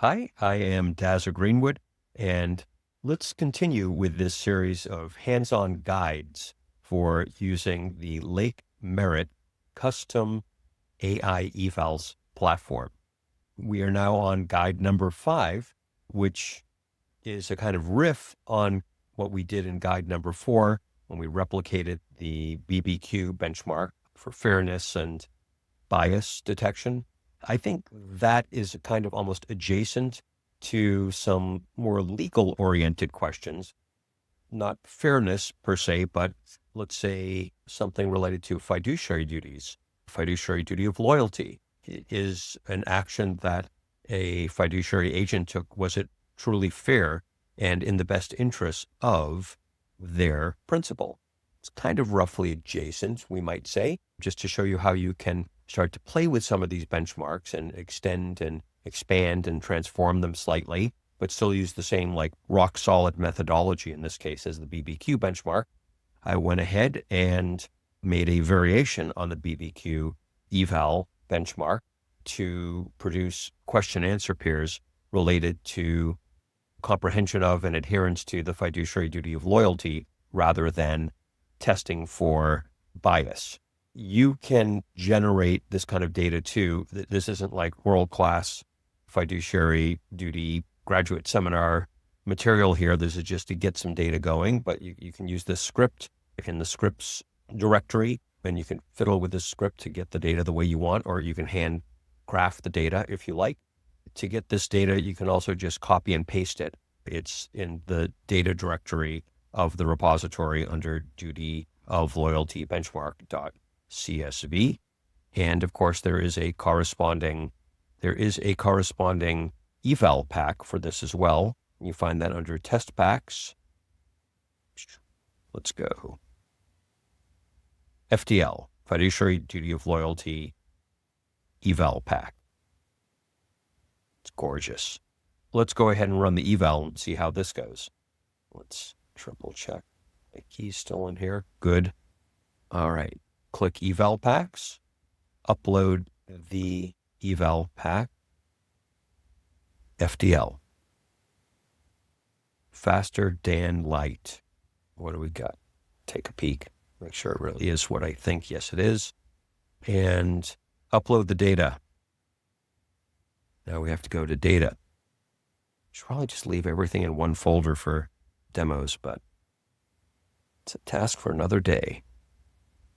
Hi, I am Dazzle Greenwood, and let's continue with this series of hands-on guides for using the Lake Merritt custom AI evals platform. We are now on guide number 5, which is a kind of riff on what we did in guide number 4 when we replicated the BBQ benchmark for fairness and bias detection. I think that is kind of almost adjacent to some more legal oriented questions, not fairness per se, but let's say something related to fiduciary duties. Fiduciary duty of loyalty is an action that a fiduciary agent took. Was it truly fair and in the best interest of their principal? It's kind of roughly adjacent, we might say, just to show you how you can start to play with some of these benchmarks and extend and expand and transform them slightly, but still use the same like rock solid methodology in this case as the BBQ benchmark. I went ahead and made a variation on the BBQ eval benchmark to produce question answer pairs related to comprehension of and adherence to the fiduciary duty of loyalty rather than testing for bias. You can generate this kind of data too. This isn't like world-class fiduciary duty graduate seminar material here. This is just to get some data going, but you can use this script in the scripts directory, and you can fiddle with this script to get the data the way you want, or you can hand craft the data if you like. To get this data, you can also just copy and paste it. It's in the data directory of the repository under duty of loyalty benchmark.csv. And of course, there is a corresponding eval pack for this as well. You find that under test packs. Let's go. FDL, fiduciary duty of loyalty eval pack. It's gorgeous. Let's go ahead and run the eval and see how this goes. Let's triple check. The key's still in here. Good. All right. Click eval packs. Upload the eval pack. FDL. Faster than light. What do we got? Take a peek. Make sure it really is what I think. Yes, it is. And upload the data. Now we have to go to data. Should probably just leave everything in one folder for demos, but it's a task for another day.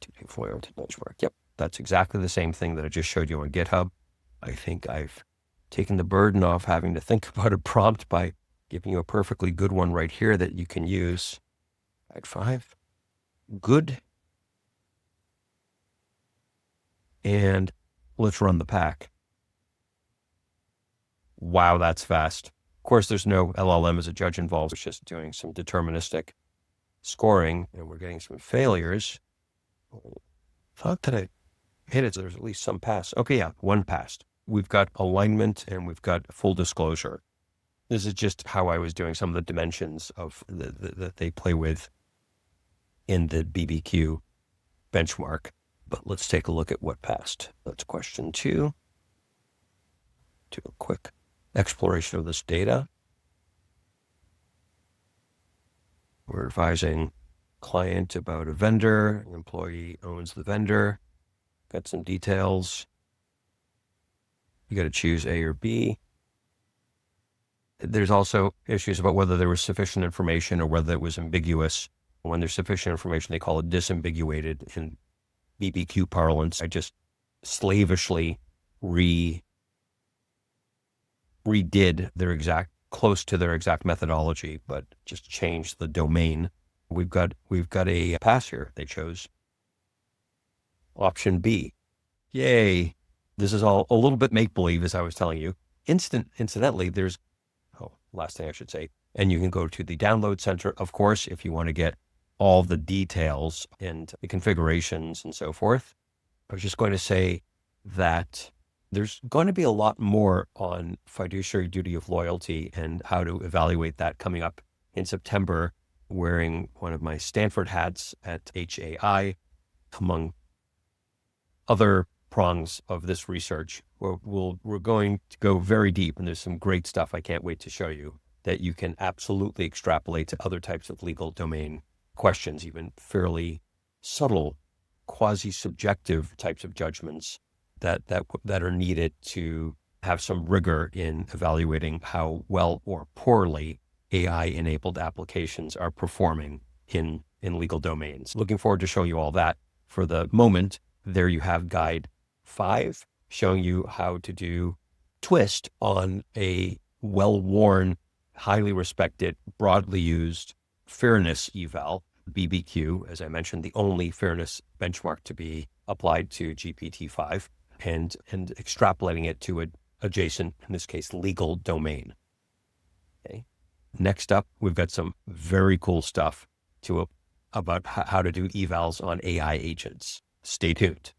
Duty of loyalty benchmark. Yep, that's exactly the same thing that I just showed you on GitHub. I think I've taken the burden off having to think about a prompt by giving you a perfectly good one right here that you can use. Guide 5. Good. And let's run the pack. Wow, that's fast. Of course, there's no LLM as a judge involved. It's just doing some deterministic scoring, and we're getting some failures. Thought that I hit it, so there's at least some pass. Okay, yeah, one passed. We've got alignment and we've got full disclosure. This is just how I was doing some of the dimensions of that they play with in the BBQ benchmark. But let's take a look at what passed. That's question 2. Do a quick exploration of this data. We're advising client about a vendor. An employee owns the vendor. Got some details. You got to choose A or B. There's also issues about whether there was sufficient information or whether it was ambiguous. When there's sufficient information, they call it disambiguated in BBQ parlance. I just slavishly redid close to their exact methodology, but just changed the domain. We've got a pass here. They chose option B. Yay. This is all a little bit make-believe, as I was telling you. Incidentally, last thing I should say, and you can go to the download center, of course, if you want to get all the details and the configurations and so forth. I was just going to say that there's going to be a lot more on fiduciary duty of loyalty and how to evaluate that coming up in September, wearing one of my Stanford hats at HAI, among other prongs of this research. We're going to go very deep, and there's some great stuff I can't wait to show you that you can absolutely extrapolate to other types of legal domain questions, even fairly subtle, quasi-subjective types of judgments that are needed to have some rigor in evaluating how well or poorly AI-enabled applications are performing in legal domains. Looking forward to showing you all that. For the moment, there you have guide 5, showing you how to do twist on a well-worn, highly respected, broadly used fairness eval, BBQ, as I mentioned, the only fairness benchmark to be applied to GPT-5, and extrapolating it to an adjacent, in this case, legal domain. Okay. Next up, we've got some very cool stuff about how to do evals on AI agents. Stay tuned.